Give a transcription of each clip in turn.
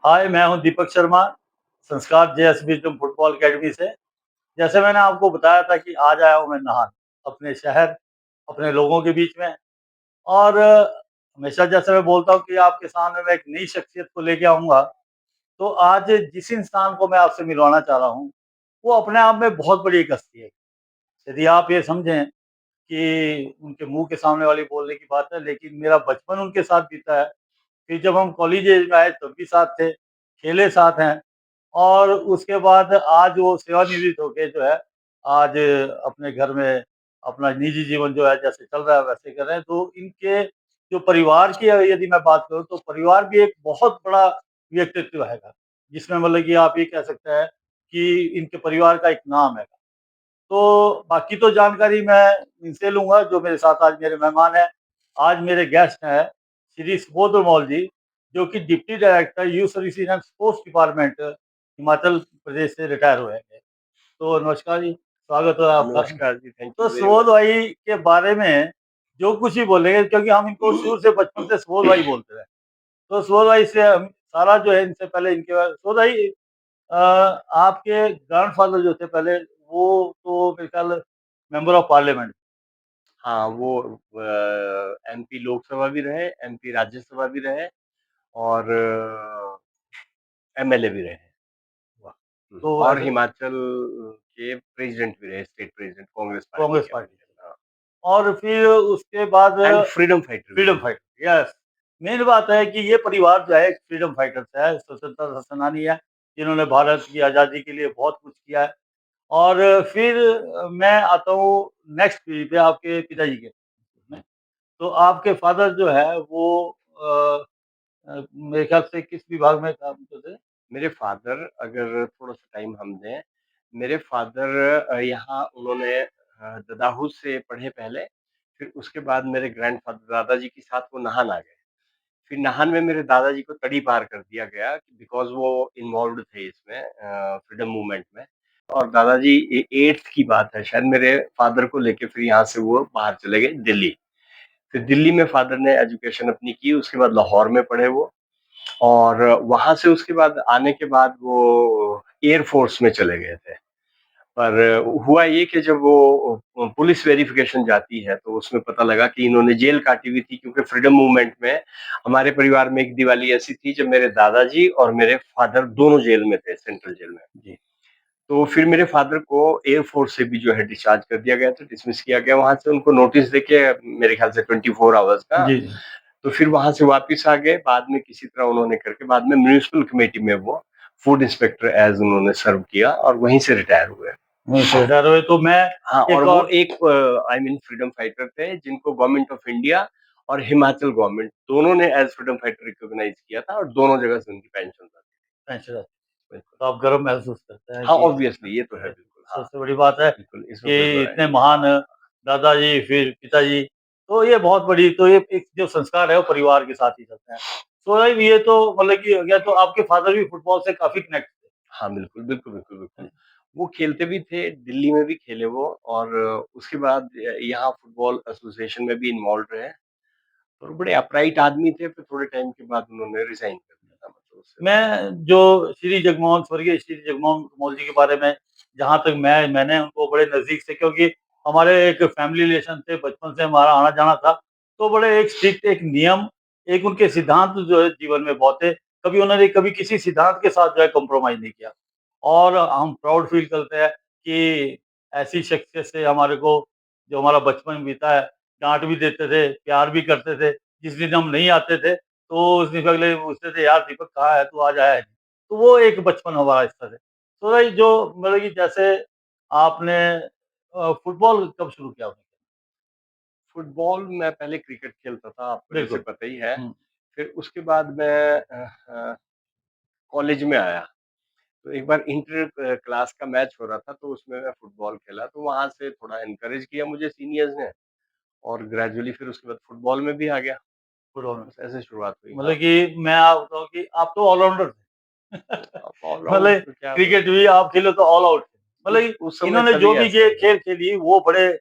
हाय, मैं हूँ दीपक शर्मा, संस्कार जेएस विज़डम फुटबॉल अकेडमी से। जैसे मैंने आपको बताया था कि आज आया हूँ मैं नाहन, अपने शहर, अपने लोगों के बीच में और हमेशा जैसे मैं बोलता हूँ कि आपके सामने मैं एक नई शख्सियत को लेके आऊँगा, तो आज जिस इंसान को मैं आपसे मिलवाना चाह रहा हूँ, वो अपने आप में बहुत बड़ी एक हस्ती है। यदि आप ये समझें कि उनके मुँह के सामने वाली बोलने की बात है, लेकिन मेरा बचपन उनके साथ बीता है। फिर जब हम कॉलेज एज में आए तब भी साथ थे, खेले साथ हैं और उसके बाद आज वो सेवानिवृत्त होके जो है, आज अपने घर में अपना निजी जीवन जो है जैसे चल रहा है वैसे कर रहे हैं। तो इनके जो परिवार की यदि मैं बात करूँ तो परिवार भी एक बहुत बड़ा व्यक्तित्व हैगा, जिसमें मतलब कि आप ये कह सकते हैं कि इनके परिवार का एक नाम है। तो बाकी तो जानकारी मैं इनसे लूँगा जो मेरे साथ आज मेरे मेहमान हैं। आज मेरे गेस्ट हैं श्री सुबोध उमोल जी, जो कि deputy director youth services and sports department Himachal Pradesh से रिटायर हुए हैं। तो नमस्कार जी, स्वागत है आपका। नमस्कार जी, थैंक तो यू वेरी सुबोध मच। भाई के बारे में जो कुछ भी बोलेंगे क्योंकि हम इनको शुरू से बचपन से सुबोध भाई बोलते रहे। तो सुबोध भाई से हम सारा जो है इनसे पहले इनके बारे सुबोध भाई आपके ग्रैंडफ़ादर जो थे पहले वो तो मेरे ख्याल मेंबर ऑफ पार्लियामेंट। हाँ, वो एमपी लोकसभा भी रहे, एमपी राज्यसभा भी रहे और एमएलए भी रहे। वाह! तो और ऐसे हिमाचल के प्रेज़िडेंट भी रहे, state president Congress party Congress के पार्टी हमेशा। हाँ, से और फिर उसके बाद एंड फ्रीडम फाइटर भी फ्रीडम रहे। Fighter, yes. मेन बात है कि ये परिवार जो है एक फ्रीडम फाइटर से है, स्वतंत्रता सेनानी है, जिन्होंने भारत की आज़ादी के लिए बहुत कुछ किया है। और फिर मैं आता हूँ नेक्स्ट पीढ़ी पे आपके पिताजी के में। तो आपके फादर जो है वो अ मेरे ख्याल से किस विभाग में काम करते थे? मेरे फादर अगर थोड़ा-सा टाइम हम दें, मेरे फादर यहाँ उन्होंने ददाहू से पढ़े पहले, फिर उसके बाद मेरे ग्रैंडफ़ादर दादाजी के साथ वो नाहन आ गए। फिर नाहन में मेरे दादाजी को तड़ी पार कर दिया गया बिकॉज़ वो इन्वॉल्व्ड थे इसमें फ्रीडम मूवमेंट में और दादाजी 8th की बात है शायद मेरे फादर को लेके फिर यहाँ से वो बाहर चले गए दिल्ली। फिर दिल्ली में फादर ने एजुकेशन अपनी की, उसके बाद लाहौर में पढ़े वो और वहाँ से उसके बाद आने के बाद वो एयर फ़ोर्स में चले गए थे। पर हुआ ये कि जब वो पुलिस वेरिफिकेशन जाती है तो उसमें पता लगा कि इन्होंने जेल काटी हुई थी क्योंकि फ्रीडम मूवमेंट में हमारे परिवार में एक दिवाली ऐसी थी जब मेरे दादाजी और मेरे फादर दोनों जेल में थे, सेंट्रल जेल में। जी। तो फिर मेरे फादर को एयर फोर्स से भी जो है डिस्चार्ज कर दिया गया था, डिसमिस किया गया वहाँ से उनको नोटिस देके मेरे ख्याल से 24 आवर्स का। जी, जी। तो फिर वहाँ से वापस आ गए, बाद में किसी तरह उन्होंने करके बाद में म्युनिसिपल कमेटी में वो फूड इंस्पेक्टर एज़ उन्होंने सर्व किया और वहीं से रिटायर हुए। वहीं से रिटायर हुए तो मैं हाँ, और एक वो और एक आई मीन फ्रीडम फाइटर थे जिनको गवर्नमेंट ऑफ इंडिया और हिमाचल गवर्नमेंट दोनों ने एज़ फ्रीडम फाइटर रिकॉग्नाइज़ किया था और दोनों जगह से उनकी पेंशन आती थी। पेंशन बिल्कुल। तो आप गर्व महसूस करते हैं हाँ, कि ऑब्वियसली ये तो है बिल्कुल, हाँ, सबसे बड़ी बात है बिल्कुल इसमें कोई कि दो राय इतने नहीं है। महान दादाजी फिर पिताजी, तो ये बहुत बड़ी तो ये एक जो संस्कार है वो परिवार के साथ ही चलते हैं। तो भाई ये तो मतलब कि हो गया तो आपके फादर भी फुटबॉल से काफ़ी कनेक्ट थे। हाँ, बिल्कुल, बिल्कुल, बिल्कुल, बिल्कुल। वो खेलते भी थे, दिल्ली में भी खेले वो और उसके बाद यहाँ फुटबॉल एसोसिएशन में भी इन्वॉल्व्ड रहे और बड़े अपराइट आदमी थे, फिर थोड़े टाइम के बाद उन्होंने रिज़ाइन कर दिया था मतलब उससे। मैं जो श्री जगमोहन स्वर्गीय श्री जगमोहन कमल जी के बारे में जहाँ तक मैंने उनको बड़े नज़दीक से क्योंकि हमारे एक फैमिली रिलेशन थे, बचपन से हमारा आना-जाना था, तो बड़े एक स्ट्रिक्ट एक नियम, एक उनके सिद्धांत जो है जीवन में बहुत थे। कभी उन्होंने कभी किसी सिद्धांत के साथ जो है कॉम्प्रोमाइज़ नहीं किया और हम प्राउड फ़ील करते हैं कि ऐसी शख्सियत से हमारे को जो हमारा बचपन बीता है, डाँट भी देते थे, प्यार भी करते थे। जिस दिन हम नहीं आते थे तो उस दिन अगले पूछते थे यार दीपक कहाँ है? तू आज आया नहीं। तो वो एक बचपन हमारा इस तरह से। तो भाई जो मतलब कि जैसे आपने फुटबॉल कब शुरू किया आपने? फुटबॉल मैं पहले क्रिकेट खेलता था, आपको जैसे बिल्कुल। पता ही है। हुँ। फिर उसके बाद मैं कॉलेज में आया, तो एक बार इंटर क्लास का मैच हो रहा था, तो उसमें मैं फुटबॉल खेला, तो वहाँ से थोड़ा एनकरेज किया मुझे सीनियर्स ने और ग्रेजुअली फिर उसके बाद फुटबॉल में भी आ गया। फुटबॉल में। बस ऐसे शुरुआत हुई, मतलब हाँ। कि मैं आपको बताऊँ कि आप तो ऑलराउंडर थे। अब ऑलराउंड मतलब तो क्या क्रिकेट भी आप खेले तो ऑल आउट थे। मतलब कि उस समय इन्होंने सभी जो भी ऐसे हैं, हाँ। खेल खेली वो बड़े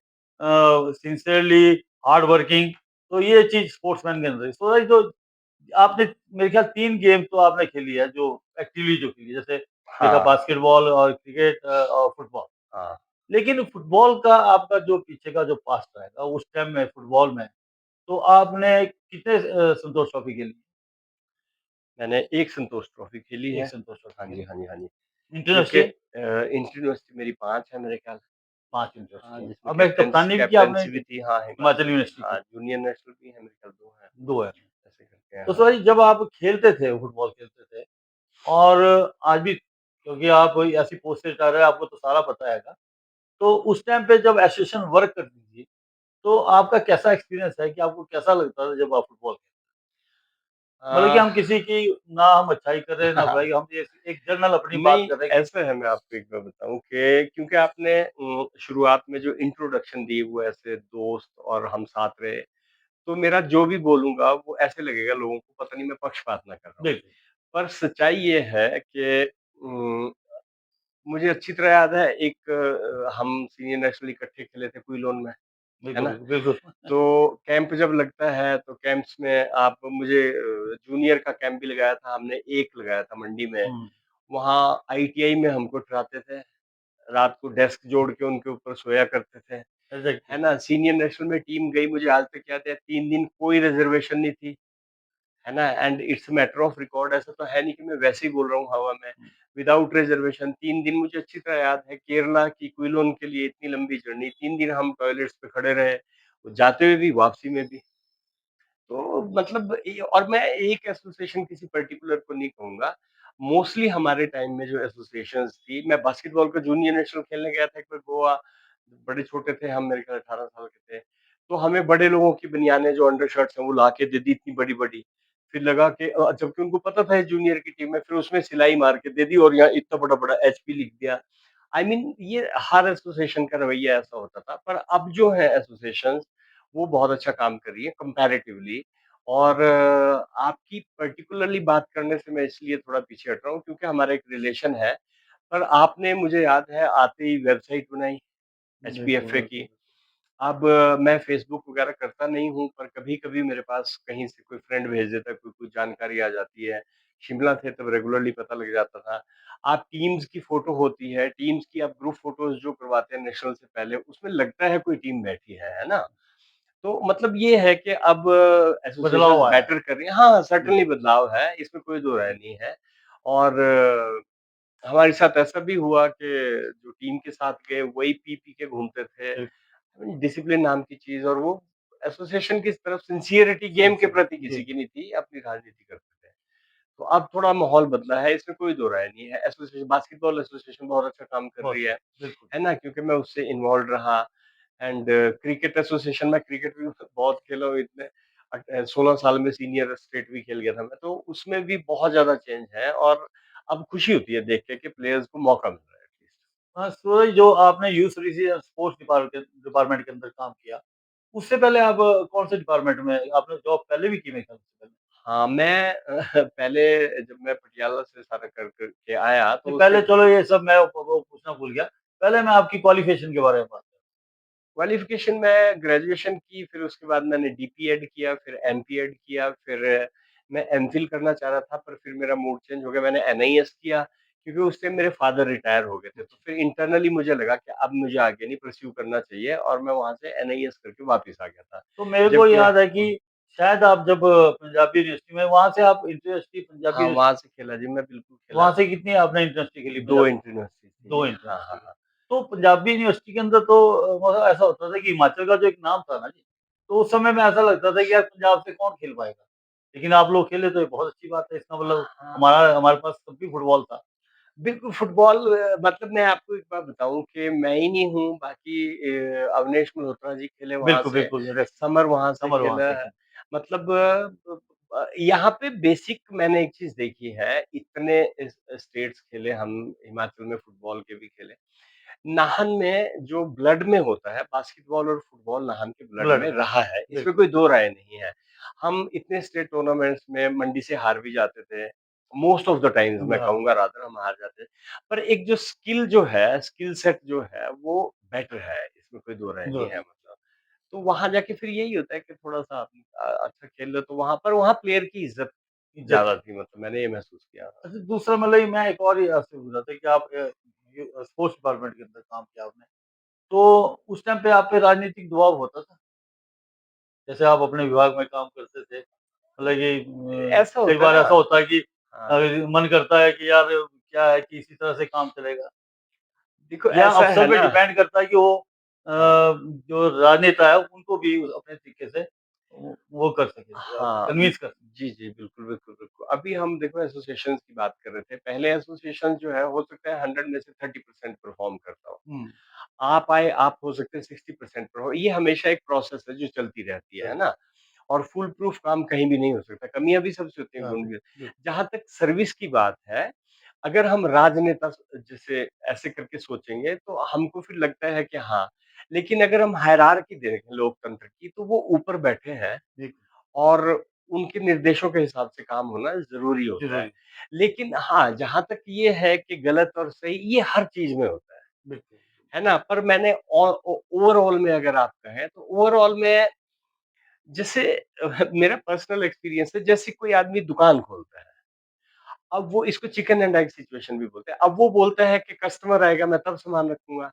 सिंसियरली हार्ड वर्किंग तो ये चीज़ स्पोर्ट्समैन के अंदर है। सो जो आपने मेरे ख्याल 3 गेम तो आपने खेली है जो एक्टिवली जो खेली है, जैसे देखा हाँ, बास्केटबॉल और क्रिकेट और फुटबॉल। हाँ। लेकिन फुटबॉल का आपका जो पीछे का जो पास्ट रहेगा, उस टाइम में फुटबॉल में, तो आपने कितने संतोष ट्रॉफी खेली? मैंने एक संतोष ट्रॉफी खेली है। एक संतोष ट्रॉफी हाँ जी, खेली। हाँ जी, हाँ जी। क्योंकि इंटरनेशनल इंटर यूनिवर्सिटी मेरी 5 है मेरे ख्याल। 5 हाँ, इंटरनेशनल है। जिसमें और मैं कप्तानी भी की आपने कैप्टेंसी भी थी। हाँ, हिमाचल हिमाचल की। यूनिवर्सिटी हाँ, की, जूनियर नेशनल भी है मेरे ख्याल 2 हैं। 2 है। ऐसे करके हैं, तो हाँ। सर जब आप खेलते थे, फुटबॉल खेलते थे और आज भी क्योंकि आप ऐसी पोस्ट से रिटायर हैं, आपको तो सारा पता हैगा। तो उस टाइम पे जब एसोसिएशन वर्क करती थी, तो आपका कैसा एक्सपीरियंस है कि आपको कैसा लगता था जब आप फुटबॉल मतलब कि अ, हम किसी की ना हम अच्छाई कर रहे हैं, ना बुराई, हम ये एक जनरल अपनी बात नहीं, कर रहे हैं कि ऐसा है मैं आपको एक बात बताऊँ कि क्योंकि आपने शुरुआत में जो इंट्रोडक्शन दी वो ऐसे दोस्त और हम साथ रहे, तो मेरा जो भी बोलूँगा वो ऐसे लगेगा लोगों को पता नहीं मैं पक्षपात ना कर रहा हूँ। बिल्कुल, पर सच्चाई ये है कि मुझे अच्छी तरह याद है एक हम सीनियर नेशनल इकट्ठे खेले थे क्विलोन में, है बिल्कुल, ना? बिल्कुल। तो कैंप जब लगता है तो कैंप्स में आप मुझे जूनियर का कैंप भी लगाया था हमने, एक लगाया था मंडी में। हुँ, वहाँ आईटीआई में हमको ठहराते थे, रात को डेस्क जोड़ के उनके ऊपर सोया करते थे, एग्ज़ैक्टली, है ना? सीनियर नेशनल में टीम गई मुझे आज तक याद है 3 दिन कोई रिज़र्वेशन नहीं थी, है ना? And it's a matter of record ऐसा तो है नहीं कि मैं वैसे ही बोल रहा हूँ हवा में, विदाउट रिज़र्वेशन 3 दिन मुझे अच्छी तरह याद है केरला की क्विलोन के लिए इतनी लंबी जर्नी, 3 दिन हम टॉयलेट्स पे खड़े रहे, जाते हुए भी, वापसी में भी। तो मतलब और मैं एक एसोसिएशन किसी पर्टिकुलर को नहीं कहूँगा। मोस्टली हमारे टाइम में जो एसोसिएशंस थी, मैं बास्केटबॉल का जूनियर नेशनल खेलने गया था एक बार गोवा, बड़े छोटे थे हम मेरे ख्याल 18 साल के थे। तो हमें बड़े लोगों की बनियानें जो अंडरशर्ट्स हैं वो ला के दे दी इतनी बड़ी-बड़ी। फिर लगा कि जबकि उनको पता था ये जूनियर की टीम है, फिर उसमें सिलाई मार के दे दी और यहाँ इतना बड़ा-बड़ा एचपी लिख दिया। आई मीन ये हर एसोसिएशन का रवैया ऐसा होता था। पर अब जो है एसोसिएशंस वो बहुत अच्छा काम कर रही है कंपैरेटिवली और आपकी पर्टिकुलरली बात करने से मैं इसलिए थोड़ा पीछे हट रहा हूँ क्योंकि हमारा एक रिलेशन है। पर आपने मुझे याद है आते ही वेबसाइट बनाई बिल्कुल, एचपीएफए की। बिल्कुल। अब मैं फ़ेसबुक वगैरह करता नहीं हूँ, पर कभी-कभी मेरे पास कहीं से कोई फ्रेंड भेज देता है, कोई कुछ जानकारी आ जाती है। शिमला थे तब रेगुलरली पता लग जाता था। आप टीम्स की फ़ोटो होती है, टीम्स की आप ग्रुप फ़ोटोज़ जो करवाते हैं नेशनल से पहले, उसमें लगता है कोई टीम बैठी है ना? तो मतलब ये है कि अब एसोसिएशंस बदलाव आया है, बेटर कर रही हैं। हाँ, सर्टेनली बिल्कुल, बदलाव है, इसमें कोई दो राय नहीं है और हमारे साथ ऐसा भी हुआ कि जो टीम के साथ गए, वही पी-पी के घूमते थे। बिल्कुल, डिसिप्लिन नाम की चीज़ और वो एसोसिएशन की तरफ सिंसियरिटी गेम के सिंसियर प्रति जी, किसी की नहीं थी, अपनी राजनीति करते थे। तो अब थोड़ा माहौल बदला है, इसमें कोई दो राय नहीं है। एसोसिएशन बास्केटबॉल एसोसिएशन बहुत अच्छा काम कर बहुत रही सही, बिल्कुल। है ना? क्योंकि मैं उससे इन्वॉल्वड रहा एंड क्रिकेट एसोसिएशन में क्रिकेट भी बहुत खेला हूँ इतने 16 साल में सीनियर स्टेट भी खेल गया था मैं, तो उसमें भी बहुत ज़्यादा चेंज है और अब खुशी होती है देख के कि प्लेयर्स को मौका मिल रहा है एटलीस्ट। हाँ, सूरज जो आपने youth services and sports department के अंदर काम किया, उससे पहले आप कौन से डिपार्टमेंट में आपने जॉब पहले भी की मेरे ख्याल से पहले? हाँ, मैं पहले जब मैं पटियाला से सारा कर के आया नहीं तो उसके पहले चलो ये सब मैं वो पूछना भूल गया। पहले मैं आपकी क्वालिफ़िकेशन के बारे में बात क्वालिफ़िकेशन मैं ग्रेजुएशन की, फिर उसके बाद मैंने डीपीएड किया, फिर एमपीएड किया, फिर मैं एमफिल करना चाह रहा था, पर फिर मेरा मूड चेंज हो गया, मैंने एनआईएस किया, क्योंकि उस टाइम मेरे फादर रिटायर हो गए थे। तो फिर इंटरनली मुझे लगा कि अब मुझे आगे नहीं परस्यू करना चाहिए और मैं वहाँ से एनआईएस करके वापस आ गया था। तो मेरे को जबकि याद है कि शायद आप जब पंजाबी यूनिवर्सिटी में वहाँ से आप इंटर यूनिवर्सिटी पंजाबी हाँ, वहाँ यूनिवर्सिटी से खेला जी, मैं बिल्कुल खेला। वहाँ से कितनी आपने इंटर यूनिवर्सिटी खेली 2 पंजाबी? इंटर यूनिवर्सिटी थी। 2 इंटर हाँ, यूनिवर्सिटी हाँ, की। हाँ। तो पंजाबी यूनिवर्सिटी के अंदर तो मतलब ऐसा होता था कि हिमाचल का जो एक नाम था ना जी, तो उस समय में ऐसा लगता था कि यार पंजाब से कौन खेल पाएगा? लेकिन आप लोग खेले तो ये बहुत अच्छी बात है, इसका मतलब हाँ। हमारे पास तब भी फुटबॉल था। बिल्कुल, फुटबॉल मतलब मैं आपको एक बात बताऊँ कि मैं ही नहीं हूँ, बाकी अवनीश मल्होत्रा जी खेले वहाँ बिल्कुल, से, बिल्कुल, रेस्ट समर वहाँ से समर वहाँ खेला से है। खेले। मतलब यहाँ पे बेसिक मैंने एक चीज़ देखी है, इतने स्टेट्स खेले हम, हिमाचल में फुटबॉल के भी खेले। नाहन में जो ब्लड में होता है, बास्केटबॉल और फुटबॉल नाहन के ब्लड ब्लड में रहा है, इसमें बिल्कुल, कोई दो राय नहीं है। हम इतने स्टेट टूर्नामेंट्स में मंडी से हार भी जाते थे, मोस्ट ऑफ द टाइम्स मैं हाँ, कहूँगा रादर हम हार जाते थे। पर एक जो स्किल जो है, स्किल सेट जो है, वो बेटर है, इसमें कोई दो राय नहीं जो है मतलब। तो वहाँ जाके फिर यही होता है कि थोड़ा-सा अच्छा खेल लो तो वहाँ पर वहाँ प्लेयर की इज़्ज़त इज़्ज़त ज़्यादा थी। थी मतलब मैंने ये महसूस किया। अच्छा दूसरा मतलब मैं एक और ये आपसे पूछ रहा था कि आप ये स्पोर्ट्स डिपार्टमेंट के अंदर काम किया आपने, तो उस टाइम पे आप पे राजनीतिक दबाव होता था? जैसे आप अपने विभाग में काम करते थे, मतलब कि ऐसा कई होता है बार ना। ऐसा होता है कि हाँ, मन करता है कि यार क्या है कि इसी तरह से काम चलेगा देखो या ऐसा अफ़सर है पे ना। डिपेंड करता है कि वो हाँ, जो राजनेता है उनको भी अपने तरीके से वो कर सके, हाँ, कन्विंस कर सके। जी, जी, बिल्कुल, बिल्कुल, बिल्कुल। अभी हम देखो एसोसिएशंस की बात कर रहे थे। पहले एसोसिएशन जो है हो सकता है 100 में से 30% परफ़ॉर्म करता हो। हुँ, आप आए, आप हो सकते हैं 60% पर हो। ये हमेशा एक प्रोसेस है जो चलती रहती है चल ना? और फुल प्रूफ काम कहीं भी नहीं हो सकता, कमियाँ भी सबसे होती हैं, हाँ, गुण भी। बिल्कुल, जहाँ तक सर्विस की बात है, अगर हम राजनेता जैसे ऐसे करके सोचेंगे तो हमको फिर लगता है कि हाँ, लेकिन अगर हम हायरार्की देखें लोकतंत्र की तो वो ऊपर बैठे हैं बिल्कुल, और उनके निर्देशों के हिसाब से काम होना ज़रूरी होता है। ज़रूरी, लेकिन हाँ, जहाँ तक ये है कि गलत और सही ये हर चीज़ में होता बिल्कुल, है ना? पर मैंने ओवरऑल में अगर आप कहें तो ओवरऑल में जैसे मेरा पर्सनल एक्सपीरियंस है जैसे कोई आदमी दुकान खोलता है, अब वो इसको चिकन एंड एग सिचुएशन भी बोलते हैं। अब वो बोलता है कि कस्टमर आएगा मैं तब सामान रखूँगा,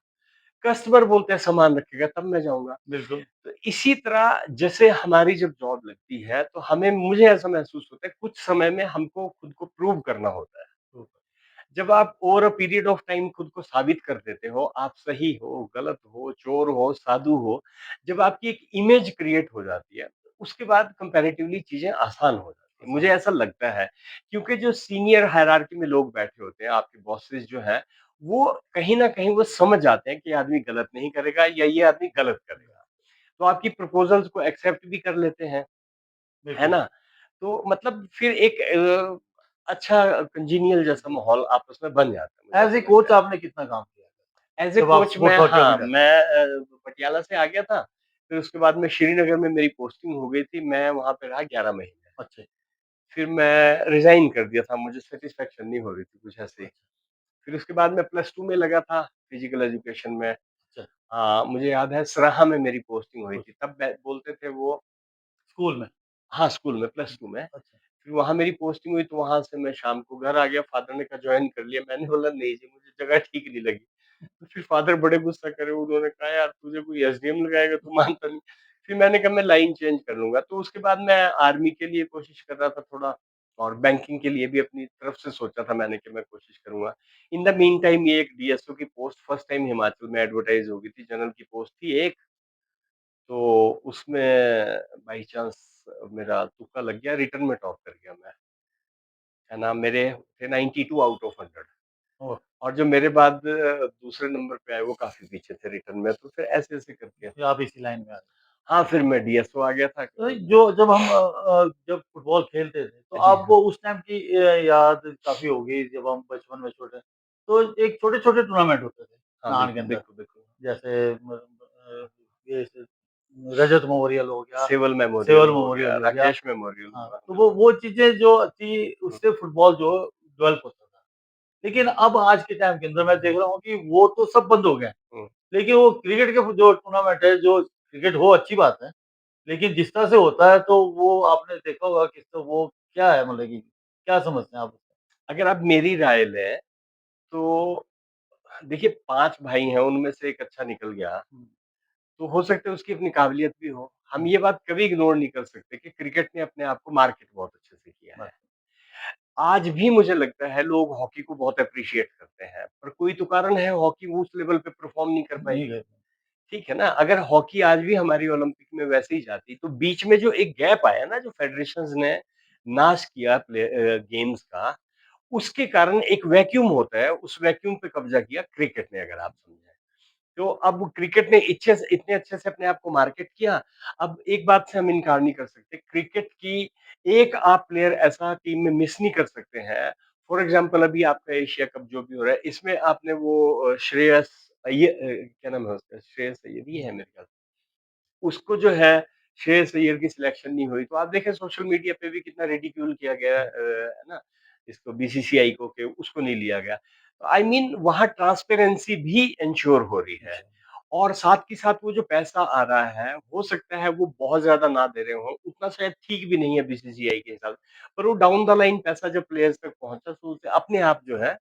कस्टमर बोलते हैं सामान रखेगा तब मैं जाऊँगा। बिल्कुल, तो इसी तरह जैसे हमारी जब जॉब लगती है तो हमें मुझे ऐसा महसूस होता है कुछ समय में हमको खुद को प्रूव करना होता है। बिल्कुल, जब आप over a period of time खुद को साबित कर देते हो, आप सही हो, गलत हो, चोर हो, साधु हो, जब आपकी एक इमेज क्रिएट हो जाती है, उसके बाद कंपैरेटिवली चीज़ें आसान हो जाती हैं। मुझे आसान, ऐसा लगता है, क्योंकि जो सीनियर हायरार्की में लोग बैठे होते हैं, आपके बॉसेस जो हैं, वो कहीं न कहीं वो समझ जाते हैं कि ये आदमी गलत नहीं करेगा या ये आदमी गलत करेगा। तो आपकी प्रपोज़ल्स को एक्सेप्ट भी कर लेते हैं, है बिल्कुल। ना? तो मतलब फिर एक अच्छा कंजीनियल जैसा माहौल आपस में बन जाता है, मुझे एज़ ए ऐसा कोच लगता है। आपने कितना काम किया? एज़ ए जब आप कोच मैं स्पोर्ट्स वर्कर हाँ, में जाते मैं पटियाला से आ गया था, फिर उसके बाद में श्रीनगर में मेरी पोस्टिंग हो गई थी, मैं वहाँ पे रहा 11 महीने। अच्छा, फिर मैं रिज़ाइन कर दिया था, मुझे सैटिस्फैक्शन नहीं हो रही थी कुछ ऐसे ही। अच्छा, फिर उसके बाद मैं प्लस 2 में लगा था फिज़िकल एजुकेशन में। अच्छा, हाँ, मुझे याद है सराहा में मेरी पोस्टिंग हुई कुछ थी, तब बै बोलते थे वो स्कूल में? हाँ, स्कूल में प्लस 2 में। अच्छा, फिर वहाँ मेरी पोस्टिंग हुई तो वहाँ से मैं शाम को घर आ गया, फादर ने कहा जॉइन कर लिया, मैंने बोला नहीं जी मुझे जगह ठीक नहीं लगी। तो फिर फादर बड़े गुस्सा करे, उन्होंने कहा यार तुझे कोई एसडीएम लगाएगा तू मानता नहीं। फिर मैंने कहा मैं लाइन चेंज कर लूँगा, तो उसके बाद मैं आर्मी के लिए कोशिश कर रहा था थोड़ा और बैंकिंग के लिए भी अपनी तरफ से सोचा था मैंने कि मैं कोशिश करूँगा। इन द मीन टाइम ये एक डीएसओ की पोस्ट फर्स्ट टाइम हिमाचल में एडवर्टाइज़ हो गई थी, जनरल की पोस्ट थी एक, तो उसमें बाय चांस मेरा तुक्का लग गया, रिटर्न में टॉप कर गया मैं। है ना? मेरे थे 92 आउट ऑफ 100 ओह! और जो मेरे बाद दूसरे नंबर पे आए वो काफ़ी पीछे थे रिटर्न में, तो फिर ऐसे-ऐसे करके फिर आप इसी लाइन में आ गए। हाँ, फिर मैं डीएसओ आ गया था। तो जो जब हम जब फुटबॉल खेलते थे, तो जी हाँ। आपको उस टाइम की याद काफ़ी होगी जब हम बचपन में छोटे तो एक छोटे-छोटे टूर्नामेंट होते थे, हाँ, नान के बिल्कुल, अंदर। बिल्कुल, बिल्कुल। जैसे ये रजत मेमोरियल हो गया, सिविल मेमोरियल सेवल हो गया, मेमोरियल हो गया। राकेश मेमोरियल हाँ, हुआ, तो बिल्कुल। वो चीज़ें जो थी हुँ, उससे फुटबॉल जो डेवलप होता था। लेकिन अब आज के टाइम के अंदर मैं देख रहा हूँ कि वो तो सब बंद हो गया है। हुँ। लेकिन वो क्रिकेट के जो टूर्नामेंट है, जो क्रिकेट हो अच्छी बात है, लेकिन जिस तरह से होता है तो वो आपने देखा होगा कि तो वो क्या है मतलब कि क्या समझते हैं आप उसको? अगर आप मेरी राय लें, तो देखिए 5 भाई हैं, उनमें से एक अच्छा निकल गया, हुँ, तो हो सकता है उसकी अपनी काबिलियत भी हो। हम हुँ, ये बात कभी इग्नोर नहीं कर सकते कि क्रिकेट ने अपने आप को मार्केट बहुत अच्छे से किया है। बस आज भी मुझे लगता है लोग हॉकी को बहुत एप्रिशिएट करते हैं, पर कोई तो कारण है हॉकी उस लेवल पे परफॉर्म नहीं कर पाई। नहीं गए। ठीक है ना? अगर हॉकी आज भी हमारी ओलंपिक में वैसे ही जाती, तो बीच में जो एक गैप आया ना, जो फेडरेशंस ने नाश किया गेम्स का, उसके कारण एक वैक्यूम होता है, उस वैक्यूम पे कब्जा किया क्रिकेट ने अगर आप समझें। तो अब क्रिकेट ने इतने अच्छे से अपने आप को मार्केट किया, अब एक बात से हम इनकार नहीं कर सकते, क्रिकेट की एक आप प्लेयर ऐसा टीम में मिस नहीं कर सकते हैं। फॉर एग्ज़ाम्पल अभी आपका एशिया कप जो भी हो रहा है, इसमें आपने वो श्रेयस क्या नाम है उसका? श्रेयस अय्यर ही है मेरे ख्याल से। उसको जो है श्रेयस अय्यर की सिलेक्शन नहीं हुई, तो आप देखें सोशल मीडिया पे भी कितना रिडिक्यूल किया गया है ना? इसको बीसीसीआई को कि उसको नहीं लिया गया। आई मीन वहाँ ट्रांसपेरेंसी भी एन्श्योर हो रही है। और साथ के साथ वो जो पैसा आ रहा है, हो सकता है वो बहुत ज़्यादा ना दे रहे हों, उतना शायद ठीक भी नहीं है बीसीसीआई के हिसाब से, पर वो डाउन द लाइन पैसा जब प्लेयर्स तक पहुँचा तो उससे अपने आप जो है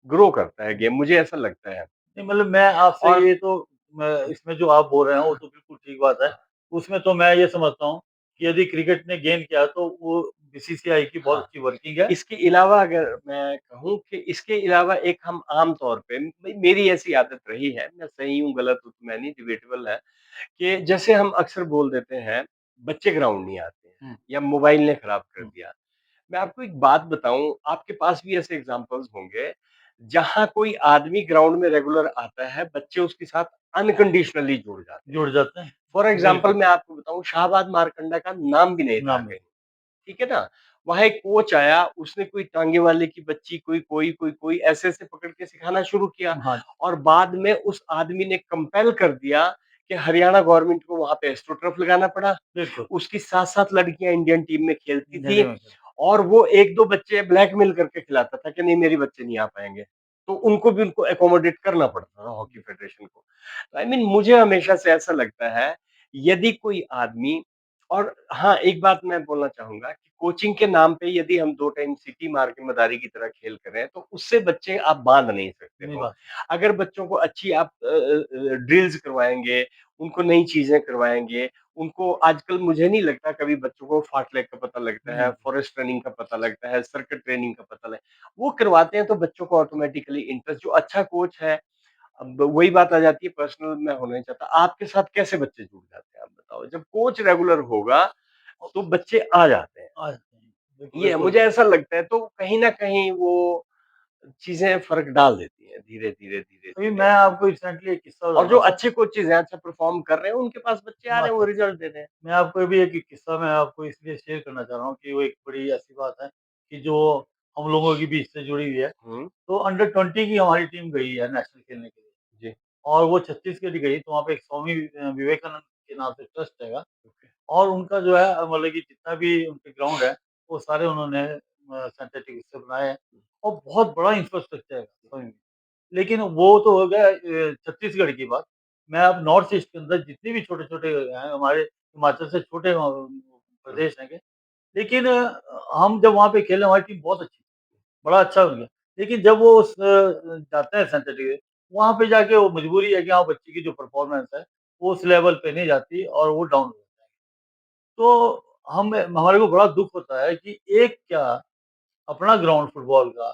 ग्रो करता है गेम, मुझे ऐसा लगता है। नहीं मतलब मैं आपसे और ये तो मैं इसमें जो आप बोल रहे हैं वो तो बिल्कुल ठीक बात है। उसमें तो मैं ये समझता हूँ कि यदि क्रिकेट ने गेन किया तो वो बीसीसीआई की बहुत हाँ, अच्छी वर्किंग है। इसके अलावा अगर मैं कहूँ कि इसके अलावा एक हम आम तौर पे मेरी ऐसी आदत रही है, मैं सही हूँ, गलत हूँ, तो मैं नहीं डिबेटेबल है कि जैसे हम अक्सर बोल देते हैं, बच्चे ग्राउंड नहीं आते हैं हुँ, या मोबाइल ने खराब कर हुँ। दिया। मैं आपको एक बात बताऊँ, आपके पास भी ऐसे एग्ज़ाम्पल्स होंगे, जहाँ कोई आदमी ग्राउंड में रेगुलर आता है, बच्चे उसके साथ अनकंडीशनली जुड़ जाते हैं। जुड़ जाते हैं। फॉर एग्ज़ाम्पल बिल्कुल, मैं आपको बताऊँ, शाहबाद मारकंडा का नाम भी नहीं था नाम है। कहीं, ठीक है ना? वहाँ एक कोच आया, उसने कोई टाँगे वाले की बच्ची, कोई ऐसे-ऐसे पकड़ के सिखाना शुरू किया हाँ, और बाद में उस आदमी ने कंपेल कर दिया कि हरियाणा गवर्नमेंट को वहाँ पे एस्ट्रोटर्फ लगाना पड़ा। बिल्कुल। उसकी 7-7 लड़कियाँ इंडियन टीम में खेलती झंडे थी में खेल और वो 1-2 बच्चे ब्लैकमेल करके खिलाता था कि नहीं मेरे बच्चे नहीं आ पाएँगे। तो उनको एकोमोडेट करना पड़ता था हॉकी फेडरेशन को। तो आई मीन मुझे हमेशा से ऐसा लगता है, यदि कोई आदमी और हाँ, एक बात मैं बोलना चाहूँगा कि कोचिंग के नाम पे यदि हम 2 टाइम सीटी मार के मदारी की तरह खेल कर रहे हैं, तो उससे बच्चे आप बाँध नहीं सकते नहीं हो। बात अगर बच्चों को अच्छी आप ड्रिल्स करवाएँगे, उनको नई चीज़ें करवाएँगे, उनको आजकल मुझे नहीं लगता कभी बच्चों को फार्टलैग का पता लगता है, नहीं, फॉरेस्ट रनिंग का पता लगता है, सर्किट ट्रेनिंग का पता लग वो करवाते हैं तो बच्चों को ऑटोमैटिकली इंटरेस्ट जो अच्छा कोच है, अब वही बात आ जाती है पर्सनल मैं होना नहीं चाहता। आपके साथ कैसे बच्चे जुड़ जाते हैं आप बताओ? जब कोच रेगुलर होगा, तो बच्चे आ जाते हैं। आ जाते हैं। बिल्कुल, ये बिल्कुल। मुझे ऐसा लगता है तो कहीं न कहीं वो चीज़ें फ़र्क डाल देती हैं धीरे, धीरे, धीरे, अभी धीरे। मैं आपको रिसेंटली एक किस्सा और जो बताता हूँ। अच्छे कोचेज़ हैं, अच्छा परफ़ॉर्म कर रहे हैं, उनके पास बच्चे आ रहे हैं, वो मास्टर रिज़ल्ट दे रहे हैं। मैं आपको अभी एक किस्सा मैं आपको इसलिए शेयर करना चाह रहा हूँ कि वो एक बड़ी ऐसी बात है कि जो हम लोगों के बीच से जुड़ी हुई है। हुँ, तो अंडर 20 की हमारी टीम गई है नेशनल खेलने के लिए जी, और वो छत्तीसगढ़ गई तो वहाँ पे एक स्वामी विवेकानंद के नाम से ट्रस्ट हैगा ओके। और उनका जो है मतलब कि जितना भी उनके ग्राउंड है, वो सारे उन्होंने सिंथेटिक इससे बनाए हैं और बहुत बड़ा इंफ्रास्ट्रक्चर है सही में। लेकिन वो तो हो गया छत्तीसगढ़ की बात। मैं अब नॉर्थ ईस्ट के अंदर जितने भी छोटे-छोटे हैं, हमारे हिमाचल से छोटे हुँ, प्रदेश हैं के, लेकिन हम जब वहाँ पे खेले हमारी टीम बहुत अच्छी थी, बड़ा अच्छा हो गया। लेकिन जब वो जाते हैं सेंटर वहाँ पे जाके वो मजबूरी है कि हाँ, बच्चे की जो परफ़ॉर्मेंस है, वो उस लेवल पे नहीं जाती और वो डाउन हो जाता है। तो हम हमारे को बड़ा दुःख होता है कि एक क्या अपना ग्राउंड फुटबॉल का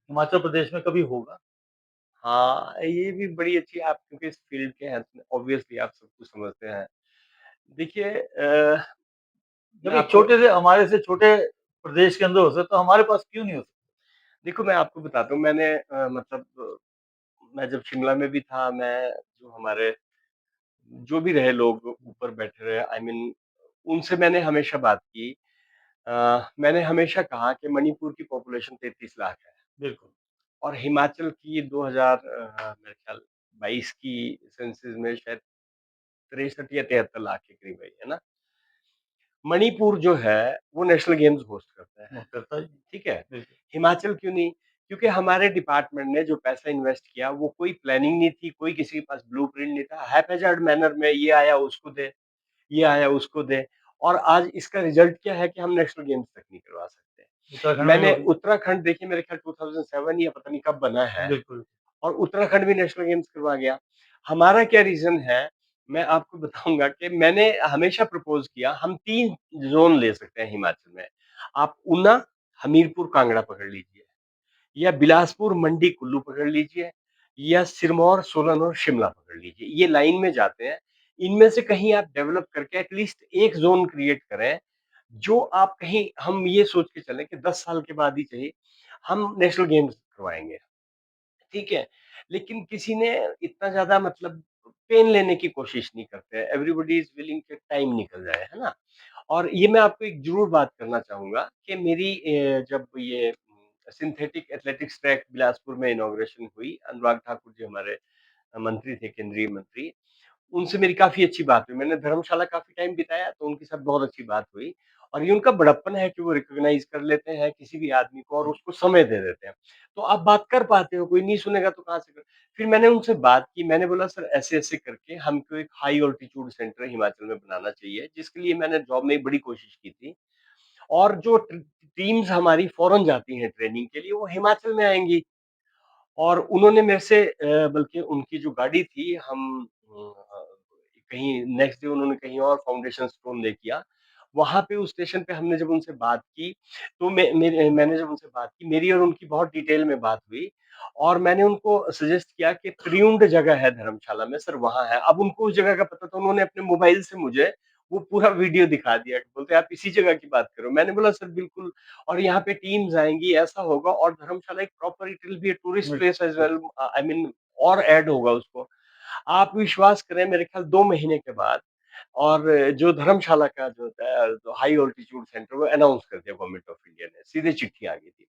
हिमाचल प्रदेश में कभी होगा? हाँ, ये भी बड़ी अच्छी आप क्योंकि इस फ़ील्ड के हैं, ऑब्वियसली आप सब कुछ समझते हैं। देखिए जब मैं एक आपको छोटे से हमारे से छोटे प्रदेश के अंदर हो सकता, तो हमारे पास क्यों नहीं हो सकता? देखो मैं आपको बताता हूँ मैंने मतलब मैं जब शिमला में भी था, मैं जो हमारे जो भी रहे लोग ऊपर बैठे रहे आई मीन उनसे मैंने हमेशा बात की। मैंने हमेशा कहा कि मणिपुर की पॉपुलेशन 33 लाख है बिल्कुल, और हिमाचल की 2000 मेरे ख्याल 22 की सेंसस में शायद 63 या 73 लाख के करीब आई, है ना? मणिपुर जो है वो नेशनल गेम्स होस्ट करता है, वो करता ही ठीक है? बिल्कुल, हिमाचल क्यों नहीं? क्योंकि हमारे डिपार्टमेंट ने जो पैसा इन्वेस्ट किया वो कोई प्लानिंग नहीं थी, कोई किसी के पास ब्लूप्रिंट नहीं था, हैप्पैज़ार्ड मैनर में ये आया उसको दे, ये आया उसको दे और आज इसका रिजल्ट क्या है कि हम नेशनल गेम्स तक नहीं करवा सकते। उत्तराखंड में भी मैंने वही उत्तराखंड देखिए मेरे ख्याल 2007 या पता नहीं कब बना है बिल्कुल, और उत्तराखंड भी नेशनल गेम्स करवा गया। हमारा क्या रीज़न है, मैं आपको बताऊँगा कि मैंने हमेशा प्रपोज़ किया हम 3 ज़ोन ले सकते हैं हिमाचल में। आप ऊना, हमीरपुर, कांगड़ा पकड़ लीजिए या बिलासपुर, मंडी, कुल्लू पकड़ लीजिए या सिरमौर, सोलन और शिमला पकड़ लीजिए। ये लाइन में जाते हैं। इनमें से कहीं आप डेवलप करके एट लीस्ट एक ज़ोन क्रिएट करें, जो आप कहीं हम ये सोच के चलें कि 10 साल के बाद ही सही, हम नेशनल गेम्स करवाएँगे। ठीक है, लेकिन किसी ने इतना ज़्यादा मतलब पेन लेने की कोशिश नहीं करते हैं। एवरीबॉडी इज़ विलिंग कि टाइम निकल जाए, है ना? और ये मैं आपको एक ज़रूर बात करना चाहूँगा कि मेरी जब ये सिंथेटिक एथलेटिक्स ट्रैक बिलासपुर में इनॉग्रेशन हुई, अनुराग ठाकुर जी हमारे मंत्री थे, केंद्रीय मंत्री। उनसे मेरी काफ़ी अच्छी बात हुई। मैंने धर्मशाला काफ़ी टाइम बिताया, तो उनके साथ बहुत अच्छी बात हुई और ये उनका बड़प्पन है कि वो रिकॉग्नाइज़ कर लेते हैं किसी भी आदमी को और उसको समय दे देते हैं। तो आप बात कर पाते हो, कोई नहीं सुनेगा तो कहाँ से कर फिर मैंने उनसे बात की, मैंने बोला सर ऐसे-ऐसे करके हमको एक हाई ऑल्टीट्यूड सेंटर हिमाचल में बनाना चाहिए, जिसके लिए मैंने जॉब में बड़ी कोशिश की थी और जो टीम्स हमारी फॉरेन जाती हैं ट्रेनिंग के लिए, वो हिमाचल में आएँगी। और उन्होंने मेरे से बल्कि उनकी जो गाड़ी थी कहीं नेक्स्ट डे उन्होंने कहीं और फाउंडेशन स्टोन ले किया। वहाँ पे उस स्टेशन पे हमने जब उनसे बात की, तो मैंने जब उनसे बात की, मेरी और उनकी बहुत डिटेल में बात हुई और मैंने उनको सजेस्ट किया कि त्रियुंड जगह है धर्मशाला में सर वहाँ है। अब उनको उस जगह का पता था, उन्होंने अपने मोबाइल से मुझे वो पूरा वीडियो दिखा दिया। बोलते आप इसी जगह की बात करो। मैंने बोला सर बिल्कुल और यहाँ पे टीम्स आएँगी, ऐसा होगा और धर्मशाला एक proper it will be a tourist place as well I mean और ऐड होगा उसको। आप विश्वास करें मेरे ख्याल 2 महीने के बाद और जो धर्मशाला का जो हाई ऑल्टीट्यूड सेंटर वो अनाउंस कर दिया गवर्नमेंट ऑफ इंडिया ने, सीधे चिट्ठी आ गई थी।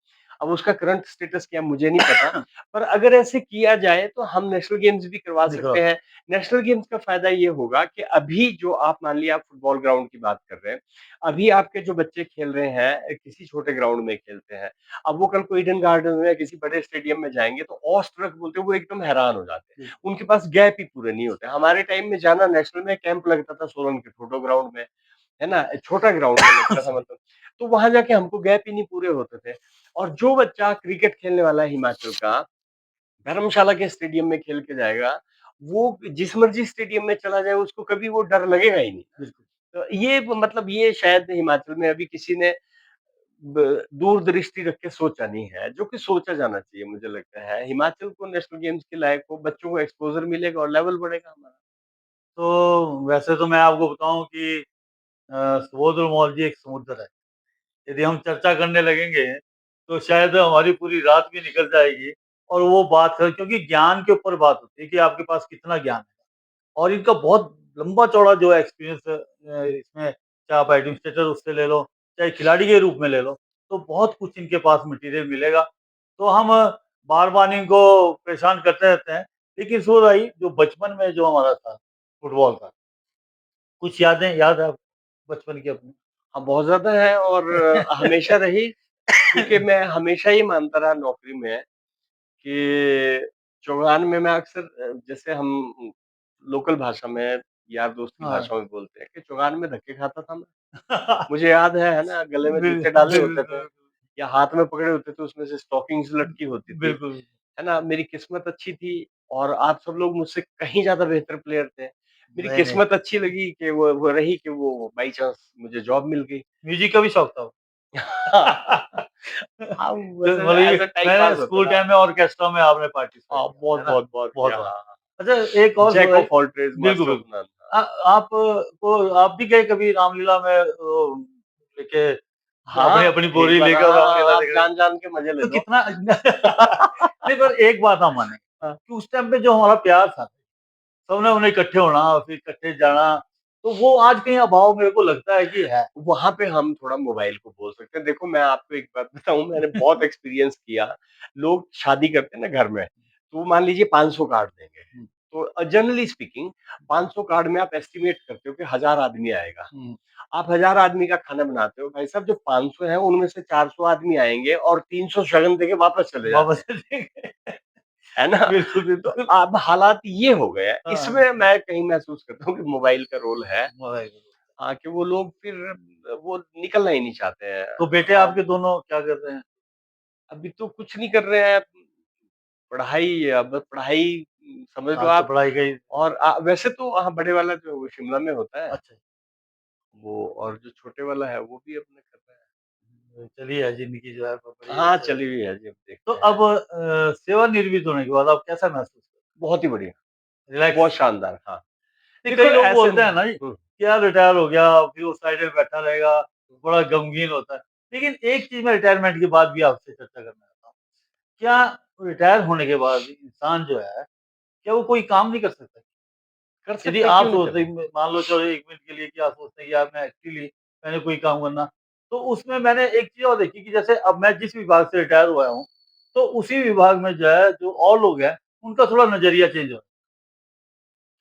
अब उसका करंट स्टेटस क्या मुझे नहीं पता, पर अगर ऐसे किया जाए तो हम नेशनल गेम्स भी करवा निकला। सकते हैं। नेशनल गेम्स का फ़ायदा ये होगा कि अभी जो आप मान लिया आप फुटबॉल ग्राउंड की बात कर रहे हैं, अभी आपके जो बच्चे खेल रहे हैं किसी छोटे ग्राउंड में खेलते हैं, अब वो कल को ईडन गार्डन में या किसी बड़े स्टेडियम में जाएँगे तो ऑ स्ट्रक बोलते हैं वो एकदम हैरान हो जाते हैं। जी, उनके पास गैप ही पूरे नहीं होते। हमारे टाइम में जाना नेशनल में कैंप लगता था सोलन के ठोडो ग्राउंड में, है ना? छोटा ग्राउंड में लगता था सॉरी। मतलब, तो वहाँ जाके हमको गैप ही नहीं पूरे होते थे। और जो बच्चा क्रिकेट खेलने वाला है हिमाचल का, धर्मशाला के स्टेडियम में खेल के जाएगा, वो जिस मर्ज़ी स्टेडियम में चला जाए उसको कभी वो डर लगेगा ही नहीं। बिल्कुल। तो ये मतलब ये शायद हिमाचल में अभी किसी ने ब दूरदृष्टि रख के सोचा नहीं है, जो कि सोचा जाना चाहिए मुझे लगता है। हिमाचल को नेशनल गेम्स के लायक हो, बच्चों को एक्सपोज़र मिलेगा और लेवल बढ़ेगा हमारा। तो वैसे तो मैं आपको बताऊँ कि सुबोध और मौल जी एक समुद्र है। यदि हम चर्चा करने लगेंगे, तो शायद हमारी पूरी रात भी निकल जाएगी और वो बात है क्योंकि ज्ञान के ऊपर बात होती है कि आपके पास कितना ज्ञान है। और इनका बहुत लंबा-चौड़ा जो एक्सपीरियंस इसमें चाहे आप एडमिनिस्ट्रेटर उससे ले लो, चाहे खिलाड़ी के रूप में ले लो, तो बहुत कुछ इनके पास मटेरियल मिलेगा। तो हम बार-बार इनको परेशान करते रहते हैं, लेकिन सुन भाई जो बचपन में जो हमारा था, फुटबॉल का, कुछ यादें याद है आपको बचपन की अपनी? हाँ, बहुत ज़्यादा है और हमेशा रही क्योंकि मैं हमेशा ये मानता रहा नौकरी में कि चौगान में मैं अक्सर जैसे हम लोकल भाषा में यार दोस्त की हाँ। भाषा में बोलते हैं कि चौगान में धक्के खाता था मैं। मुझे याद है ना? गले में जूते डाले होते थे बिल्कुल, या हाथ में पकड़े होते थे, उसमें से स्टॉकिंग्स लटकी होती थी, बिल्कुल। है ना? मेरी किस्मत अच्छी थी और आप सब लोग मुझसे कहीं ज़्यादा बेहतर प्लेयर थे। मेरी नहीं, नहीं। किस्मत अच्छी लगी कि वो रही कि वो बाई चांस मुझे जॉब मिल गई। म्यूज़िक का भी शौक था वो। हाँ, तो वैसे मतलब एज़ कि अ टाइम मैंने पास होता स्कूल था। टाइम में ऑर्केस्ट्रा में आपने पार्टिसिपेट हाँ, किया था, बहुत, है ना? बहुत, बहुत बहुत किया, बार। हाँ, हाँ। अच्छा एक और जैक सुनाइए। ऑफ ऑल ट्रेड्स, बिल्कुल, मास्टर ऑफ बिल्कुल। नन। हाँ। आप को आप भी गए कभी रामलीला में लेके अपनी हाँ, अपनी एक बोरी बार लेकर हाँ, रामलीला हाँ, आप देखने? जान-जान के मज़े ले तो लो। कितना नहीं पर एक बात हम मानेंगे हाँ। कि उस टाइम पे जो हमारा प्यार था, सबने उन्हें इकट्ठे होना, फिर इकट्ठे जाना, तो वो आज कहीं अभाव मेरे को लगता है कि है। वहाँ पे हम थोड़ा मोबाइल को बोल सकते हैं। देखो मैं आपको एक बात बताऊँ मैंने बहुत एक्सपीरियंस किया। लोग शादी करते हैं ना घर में, तो मान लीजिए 500 कार्ड देंगे। हुँ, तो जनरली स्पीकिंग 500 कार्ड में आप एस्टिमेट करते हो कि 1000 आदमी आएगा। हुँ। आप 1000 आदमी का खाना बनाते हो, भाई साहब जो 500 हैं उनमें से 400 आदमी आएँगे और 300 शगन देके वापस चले जाते वापस हैं। चलेंगे। है ना? बिल्कुल, तो बिल्कुल। अब हालात ये हो गए हैं। हाँ, इसमें मैं कहीं महसूस करता हूँ कि मोबाइल का रोल है। मोबाइल। हाँ, कि वो लोग फिर वो निकलना ही नहीं चाहते हैं। तो बेटे हाँ, आपके दोनों क्या कर रहे हैं? अभी तो कुछ नहीं कर रहे हैं। पढ़ाई अब पढ़ाई समझ लो आज तो आप पढ़ाई का ही और वैसे तो हाँ, बड़े वाला जो है वो शिमला में होता है, अच्छा। वो और जो छोटे वाला है वो भी अपने कर रहा है। चलिए ज़िंदगी जो है वो बड़ी हाँ, अच्छे। चली हुई है जी, अब तो देखते हैं। अब सेवानिवृत्त होने के बाद आप कैसा महसूस करते बहुत ही बढ़िया, हैं? रिलैक्स? बहुत शानदार, हाँ। नहीं, देखो कई लोग ऐसे बोलते हैं ना जी, हुँ, कि यार रिटायर हो गया, फिर वो साइड में बैठा रहेगा, बड़ा गमगीन होता है। लेकिन एक चीज़ मैं रिटायरमेंट के बाद भी आपसे चर्चा करना चाहता हूँ। क्या रिटायर होने के बाद इंसान जो है, क्या वो कोई काम नहीं कर सकता? कर यदि सकते हैं, आप क्यों नहीं सोचते करें? हैं मान लो चलो 1 मिनट के लिए कि आप सोचते हैं कि यार मैं एक्चुअली मैंने कोई काम करना, तो उसमें मैंने एक चीज़ और देखी कि जैसे अब मैं जिस विभाग से रिटायर हुआ हूँ, तो उसी विभाग में जो है, जो और लोग हैं, उनका थोड़ा नज़रिया चेंज हो रहा है।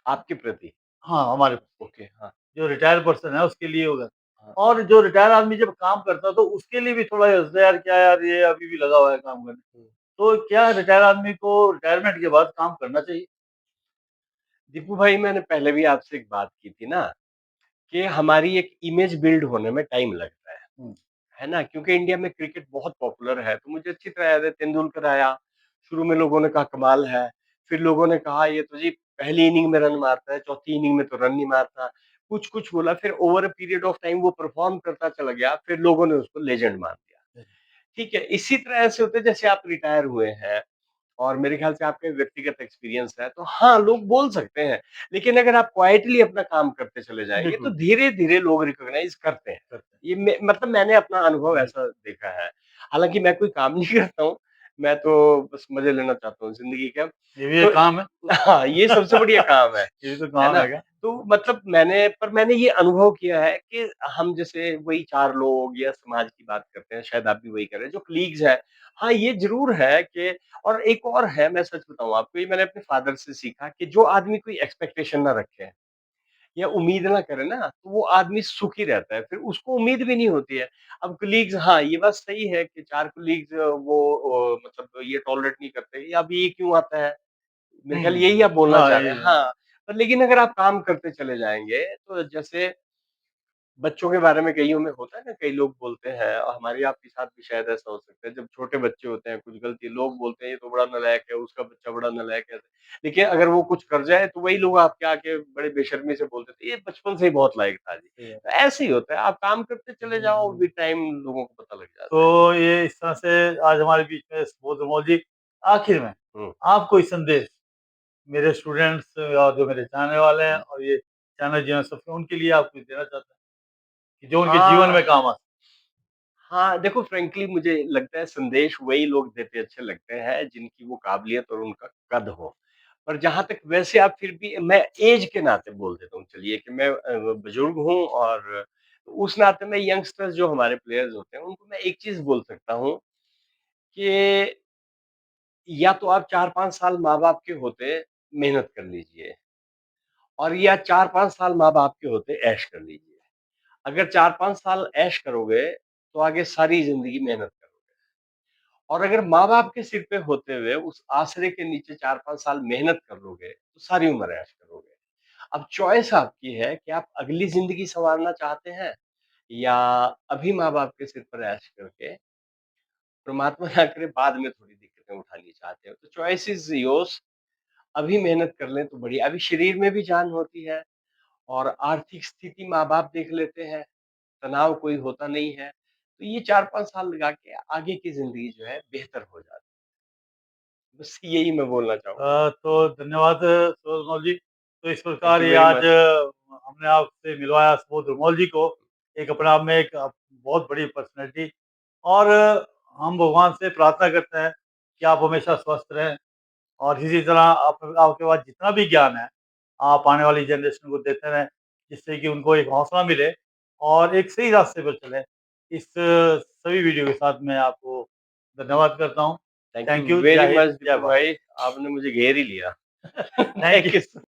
आपके प्रति। हाँ, हमारे प्रति। ओके, हाँ, जो रिटायर्ड पर्सन है उसके लिए होगा। हाँ। और जो रिटायर आदमी जब काम करता है तो उसके लिए भी थोड़ा ये होता है यार, क्या यार ये अभी भी लगा हुआ है काम करने। हुँ। तो क्या रिटायर आदमी को रिटायरमेंट के बाद काम करना चाहिए? दीपू भाई, मैंने पहले भी आपसे एक बात की थी ना कि हमारी एक इमेज बिल्ड होने में टाइम लगता हुँ, है ना? क्योंकि इंडिया में क्रिकेट बहुत पॉपुलर है, तो मुझे अच्छी तरह याद है तेंदुलकर आया, शुरू में लोगों ने कहा कमाल है, फिर लोगों ने कहा ये तो जी पहली इनिंग में रन मारता है, चौथी इनिंग में तो रन नहीं मारता, कुछ-कुछ बोला, फिर over a period of time वो परफॉर्म करता चला गया, फिर लोगों ने उसको लेजेंड मान दिया। ठीक है, इसी तरह ऐसे होते हैं जैसे आप रिटायर हुए हैं और मेरे ख्याल से आपका व्यक्तिगत एक्सपीरियंस है, तो हाँ, लोग बोल सकते हैं, लेकिन अगर आप क्वाइटली अपना काम करते चले जाएँगे, तो बिल्कुल, धीरे-धीरे लोग रिकॉग्नाइज़ करते हैं। करते हैं। ये मैं मतलब मैंने अपना अनुभव बिल्कुल, ऐसा देखा है। हालाँकि मैं कोई काम नहीं करता हूँ, मैं तो बस मज़े लेना चाहता हूँ ज़िंदगी का। ये भी तो एक काम है। हाँ, ये सबसे बढ़िया काम ये भी तो है काम ना? हैगा। तो मतलब मैंने ये अनुभव किया है कि हम जैसे वही 4 लोग या समाज की बात करते हैं, शायद आप भी वही कर रहे हैं, जो कलीग्स हैं। हाँ, ये ज़रूर है कि और एक और है, मैं सच बताऊँ आपको, ये मैंने अपने फादर से सीखा कि जो आदमी कोई एक्सपेक्टेशन ना रखे या उम्मीद ना करे ना, तो वो आदमी सुखी रहता है, फिर उसको उम्मीद भी नहीं होती है। अब कलीग्स, हाँ, ये बात सही है कि 4 कलीग्स मतलब ये टॉलरेट नहीं करते, "ये अब ये क्यों आता है?" मेरे ख्याल यही आप बोलना हाँ, चाह रहे हैं। ये हाँ, पर लेकिन अगर आप काम करते चले जाएँगे, तो जैसे बच्चों के बारे में कइयों में होता है ना, कई लोग बोलते हैं और हमारे आपके साथ भी शायद ऐसा हो सकता है, जब छोटे बच्चे होते हैं, कुछ गलती लोग बोलते हैं, ये तो बड़ा नालायक है, उसका बच्चा बड़ा नालायक है। लेकिन अगर वो कुछ कर जाए, तो वही लोग आपके आके बड़े बेशर्मी से बोलते थे, ये बचपन से ही बहुत लायक था जी। सही है। तो ऐसे ही होता है, आप काम करते चले जाओ, विद टाइम लोगों को पता लग जाता है। तो ये इस तरह से आज हमारे बीच में सुबोध उमोल जी, आखिर में हुँ, आप कोई संदेश मेरे स्टूडेंट्स और जो मेरे चाहने वाले हैं हुँ। और ये चैनल जिन्हें सब्सक्राइब उनके लिए आप कुछ देना चाहते हैं कि जो उनके जीवन हाँ, में काम आ सके? हाँ, देखो फ्रैंकली मुझे लगता है संदेश वही लोग देते अच्छे लगते हैं जिनकी वो काबिलियत और उनका कद हो। पर जहाँ तक वैसे आप फिर भी मैं ऐज के नाते बोल देता हूँ चलिए कि मैं बुजुर्ग हूँ और उस नाते में यंगस्टर्स जो हमारे प्लेयर्स होते हैं उनको मैं एक चीज़ बोल सकता हूँ कि या तो आप 4-5 साल माँ-बाप के होते मेहनत कर लीजिए और या 4-5 साल माँ-बाप के होते ऐश कर लीजिए। अगर 4-5 साल ऐश करोगे तो आगे सारी ज़िंदगी मेहनत करोगे। और अगर माँ-बाप के सिर पे होते हुए उस आसरे के नीचे 4-5 साल मेहनत कर लोगे, तो सारी उम्र ऐश करोगे। अब चॉइस आपकी है कि आप अगली ज़िंदगी सँवारना चाहते हैं या अभी माँ-बाप के सिर पर ऐश करके परमात्मा ना करे बाद में थोड़ी दिक्कतें उठानी चाहते हो। तो चॉइस इज़ योर्स। अभी मेहनत कर लें तो बढ़िया। अभी शरीर में भी जान होती है और आर्थिक स्थिति माँ-बाप देख लेते हैं, तनाव कोई होता नहीं है। तो ये 4-5 साल लगा के आगे की ज़िंदगी जो है बेहतर हो जाती है। बस यही मैं बोलना चाहूँगा। तो धन्यवाद सुबोध उमोल जी। तो इस थैंक प्रकार यू ये वेरी आज मच। हमने आपसे मिलवाया सुबोध उमोल जी को, एक अपने आप में एक बहुत बड़ी पर्सनैलिटी। और हम भगवान से प्रार्थना करते हैं कि आप हमेशा स्वस्थ रहें और इसी तरह आपके पास जितना भी ज्ञान है, आप आने वाली जनरेशन को देते रहें, जिससे कि उनको एक हौसला मिले और एक सही रास्ते पर चलें। इस सभी वीडियो के साथ मैं आपको धन्यवाद करता हूँ। Thank you thank you. Very जय हिंद, मच जय दीपू भारत। भाई, आपने मुझे घेर ही लिया। Thank thank you. यू।